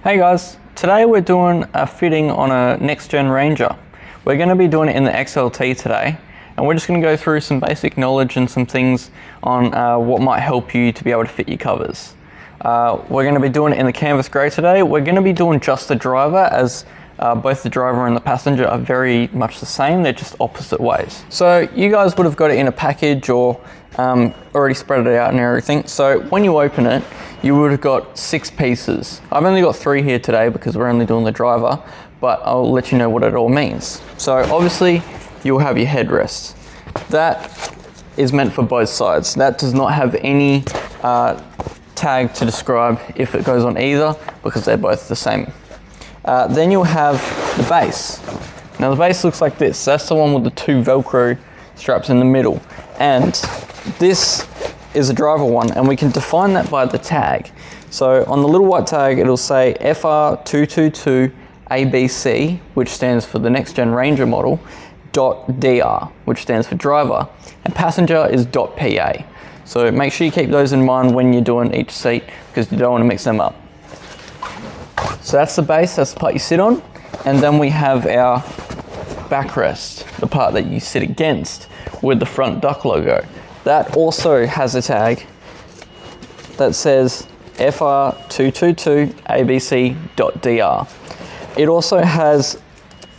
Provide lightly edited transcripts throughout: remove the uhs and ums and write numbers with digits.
Hey guys, today we're doing a fitting on a next gen Ranger. We're going to be doing it in the XLT today, and we're just going to go through some basic knowledge and some things on what might help you to be able to fit your covers. We're going to be doing it in the canvas grey today. We're going to be doing just the driver, as both the driver and the passenger are very much the same, they're just opposite ways. So you guys would have got it in a package or already spread it out and everything. So when you open it, you would have got 6 pieces. I've only got 3 here today because we're only doing the driver, but I'll let you know what it all means. So obviously you'll have your headrest. That is meant for both sides. That does not have any tag to describe if it goes on either, because they're both the same. Then you'll have the base. Now the base looks like this. That's the one with the 2 Velcro straps in the middle. And this is a driver one, and we can define that by the tag. So on the little white tag, it'll say FR222 ABC, which stands for the next gen Ranger model, .DR, which stands for driver, and passenger is .PA. So make sure you keep those in mind when you're doing each seat, because you don't want to mix them up. So that's the base, that's the part you sit on, and then we have our backrest, the part that you sit against with the front duck logo. That also has a tag that says FR222ABC.DR. It also has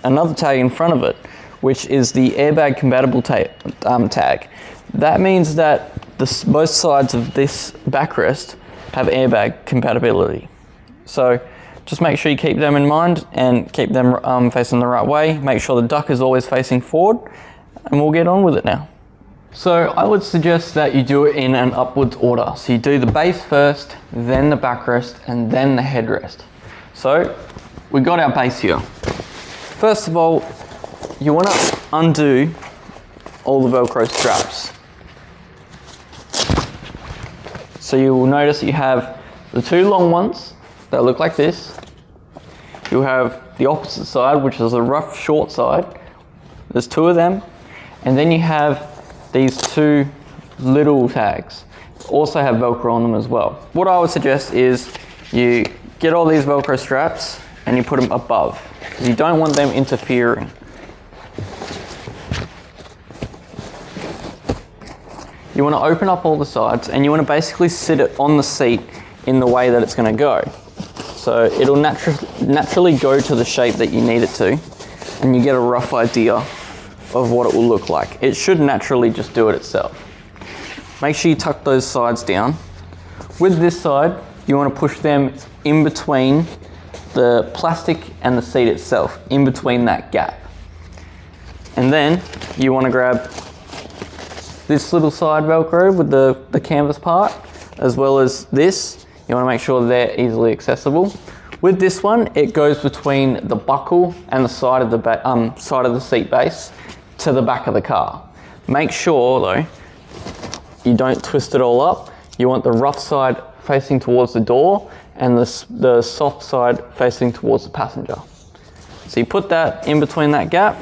another tag in front of it, which is the airbag compatible tag. That means that both sides of this backrest have airbag compatibility. So just make sure you keep them in mind and keep them facing the right way. Make sure the duck is always facing forward, and we'll get on with it now. So I would suggest that you do it in an upwards order. So you do the base first, then the backrest, and then the headrest. So we got our base here. First of all, you want to undo all the Velcro straps. So you will notice you have the 2 long ones that look like this. You'll have the opposite side, which is a rough short side. There's 2 of them. And then you have these 2 little tags. Also have Velcro on them as well. What I would suggest is you get all these Velcro straps and you put them above, because you don't want them interfering. You want to open up all the sides, and you want to basically sit it on the seat in the way that it's going to go. So it'll naturally go to the shape that you need it to, and you get a rough idea of what it will look like. It should naturally just do it itself. Make sure you tuck those sides down. With this side, you want to push them in between the plastic and the seat itself, in between that gap. And then you want to grab this little side Velcro with the canvas part, as well as this. You want to make sure they're easily accessible. With this one, it goes between the buckle and the side of the seat base to the back of the car. Make sure though, you don't twist it all up. You want the rough side facing towards the door and the soft side facing towards the passenger. So you put that in between that gap,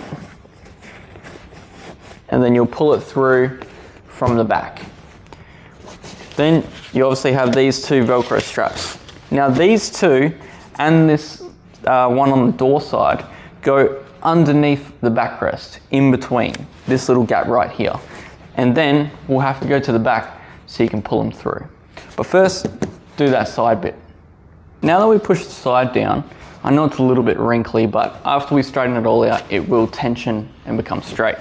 and then you'll pull it through from the back. Then you obviously have these 2 Velcro straps. Now these 2 and this one on the door side go underneath the backrest, in between this little gap right here. And then we'll have to go to the back so you can pull them through. But first, do that side bit. Now that we push the side down, I know it's a little bit wrinkly, but after we straighten it all out, it will tension and become straight.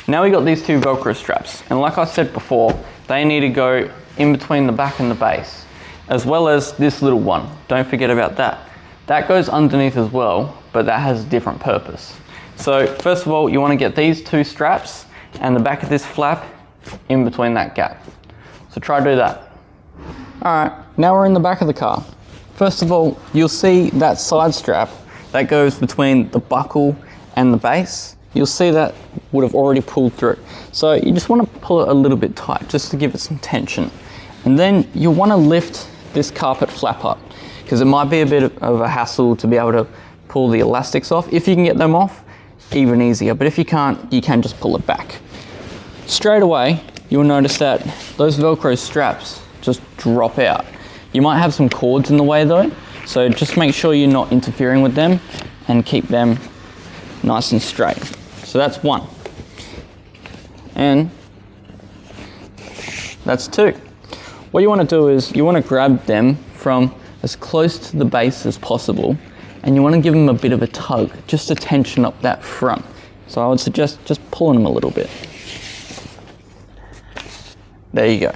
Now we got these 2 Velcro straps, and like I said before, they need to go in between the back and the base, as well as this little one. Don't forget about that. That goes underneath as well, but that has a different purpose. So first of all, you want to get these 2 straps and the back of this flap in between that gap. So try to do that. Alright, now we're in the back of the car. First of all, you'll see that side strap that goes between the buckle and the base. You'll see that would have already pulled through. So you just want to pull it a little bit tight, just to give it some tension. And then you'll want to lift this carpet flap up, because it might be a bit of a hassle to be able to pull the elastics off. If you can get them off, even easier, but if you can't, you can just pull it back. Straight away, you'll notice that those Velcro straps just drop out. You might have some cords in the way though, So just make sure you're not interfering with them and keep them nice and straight. So that's one. And that's two. What you want to do is you want to grab them from as close to the base as possible, and you want to give them a bit of a tug just to tension up that front. So I would suggest just pulling them a little bit. There you go.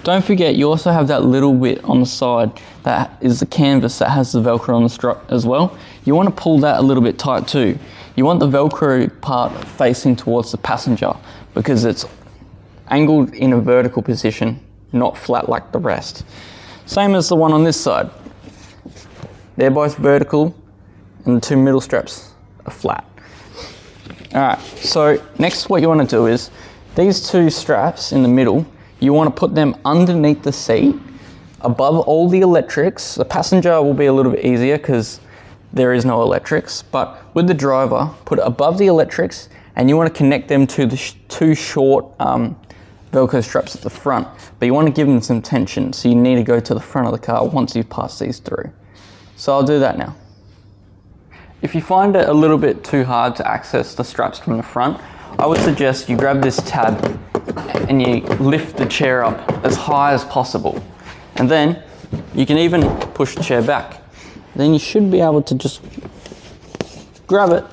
Don't forget, you also have that little bit on the side that is the canvas that has the Velcro on the strap as well. You want to pull that a little bit tight too. You want the Velcro part facing towards the passenger because it's angled in a vertical position, not flat like the rest. Same as the one on this side. They're both vertical and the two middle straps are flat. All right, so next what you want to do is these two straps in the middle, you want to put them underneath the seat, above all the electrics. The passenger will be a little bit easier because there is no electrics, but with the driver, put it above the electrics, and you want to connect them to the two short Velcro straps at the front, but you want to give them some tension, so you need to go to the front of the car once you've passed these through. So I'll do that now. If you find it a little bit too hard to access the straps from the front, I would suggest you grab this tab and you lift the chair up as high as possible. And then you can even push the chair back. Then you should be able to just grab it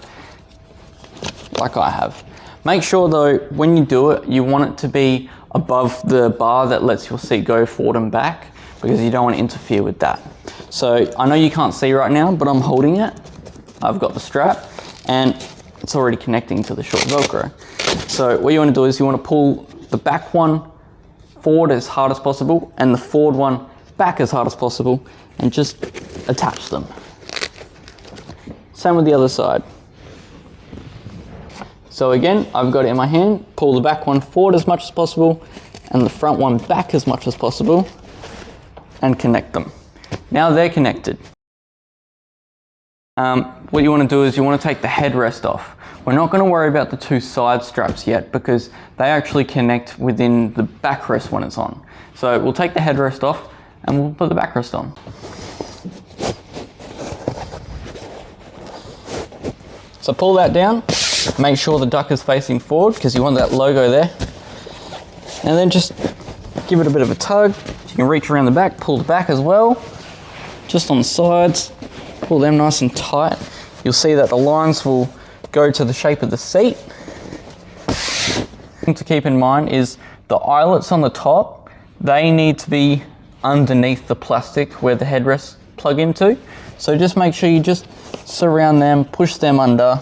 like I have. Make sure though, when you do it, you want it to be above the bar that lets your seat go forward and back, because you don't want to interfere with that. So I know you can't see right now, but I'm holding it. I've got the strap and it's already connecting to the short Velcro. So what you want to do is you want to pull the back one forward as hard as possible and the forward one back as hard as possible and just attach them. Same with the other side. So again, I've got it in my hand, pull the back one forward as much as possible and the front one back as much as possible and connect them. Now they're connected. What you want to do is you want to take the headrest off. We're not going to worry about the two side straps yet because they actually connect within the backrest when it's on. So we'll take the headrest off and we'll put the backrest on. So pull that down, make sure the duck is facing forward because you want that logo there. And then just give it a bit of a tug. You can reach around the back, pull the back as well. Just on the sides, pull them nice and tight. You'll see that the lines will go to the shape of the seat. Thing to keep in mind is the eyelets on the top, they need to be underneath the plastic where the headrests plug into. So just make sure you just surround them, push them under.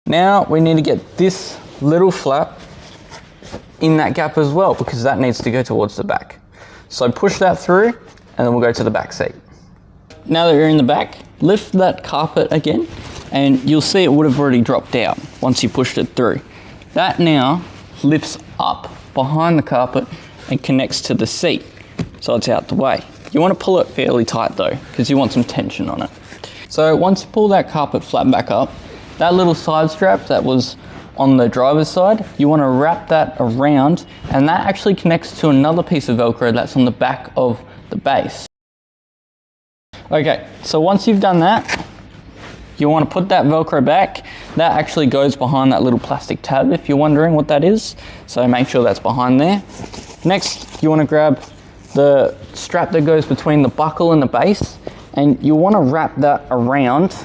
Now we need to get this little flap in that gap as well because that needs to go towards the back. So push that through and then we'll go to the back seat. Now that you're in the back, lift that carpet again and you'll see it would have already dropped out once you pushed it through. That now lifts up behind the carpet and connects to the seat, so it's out the way. You want to pull it fairly tight though, because you want some tension on it. So once you pull that carpet flap back up, that little side strap that was on the driver's side, you want to wrap that around, and that actually connects to another piece of Velcro that's on the back of the base. Okay, so once you've done that, you want to put that Velcro back. That actually goes behind that little plastic tab if you're wondering what that is. So make sure that's behind there. Next, you want to grab the strap that goes between the buckle and the base, and you want to wrap that around,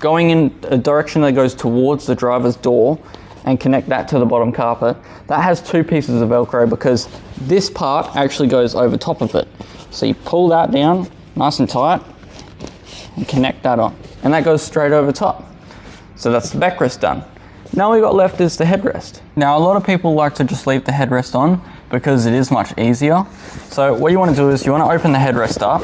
going in a direction that goes towards the driver's door and connect that to the bottom carpet. That has two pieces of Velcro because this part actually goes over top of it. So you pull that down nice and tight and connect that on. And that goes straight over top. So that's the backrest done. Now all we got left is the headrest. Now a lot of people like to just leave the headrest on because it is much easier. So what you want to do is you want to open the headrest up.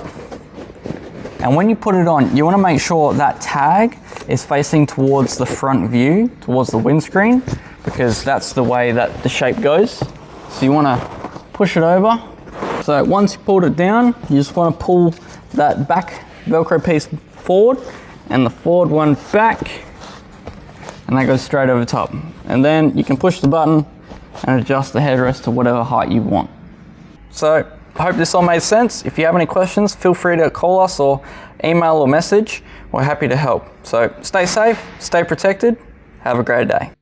And when you put it on, you want to make sure that tag is facing towards the front view, towards the windscreen, because that's the way that the shape goes. So you want to push it over. So once you pulled it down, you just want to pull that back Velcro piece forward and the forward one back, and that goes straight over top. And then you can push the button and adjust the headrest to whatever height you want. So I hope this all made sense. If you have any questions, feel free to call us or email or message. We're happy to help. So stay safe, stay protected, have a great day.